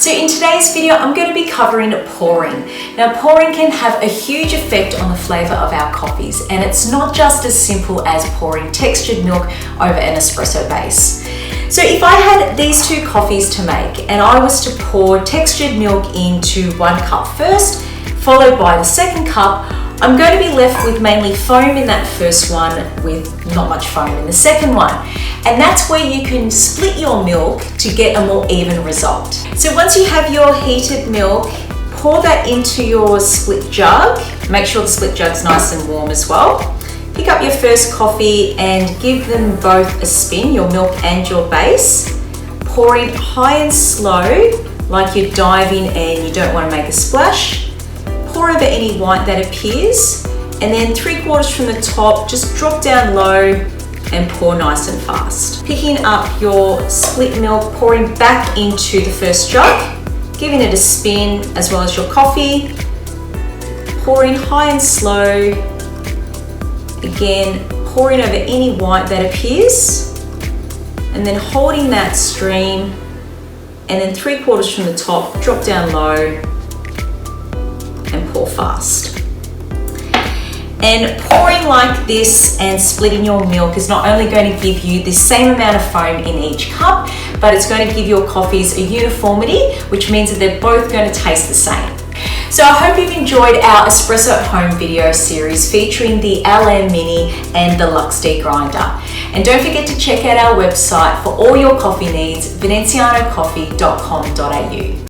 So in today's video, I'm going to be covering pouring. Now, pouring can have a huge effect on the flavor of our coffees, and it's not just as simple as pouring textured milk over an espresso base. So if I had these two coffees to make and I was to pour textured milk into 1 cup first, followed by the second cup, I'm going to be left with mainly foam in that first one with not much foam in the second one. And that's where you can split your milk to get a more even result. So once you have your heated milk, pour that into your split jug. Make sure the split jug's nice and warm as well. Pick up your first coffee and give them both a spin, your milk and your base. Pouring high and slow, like you're diving and you don't want to make a splash. Pour over any white that appears, and then 3/4 from the top, just drop down low and pour nice and fast. Picking up your split milk, pouring back into the first jug, giving it a spin as well as your coffee. Pouring high and slow. Again, pouring over any white that appears, and then holding that stream, and then 3/4 from the top, drop down low and pour fast. And pouring like this and splitting your milk is not only going to give you the same amount of foam in each cup, but it's going to give your coffees a uniformity, which means that they're both going to taste the same. So I hope you've enjoyed our Espresso at Home video series featuring the LM Mini and the Luxe grinder. And don't forget to check out our website for all your coffee needs, venezianocoffee.com.au.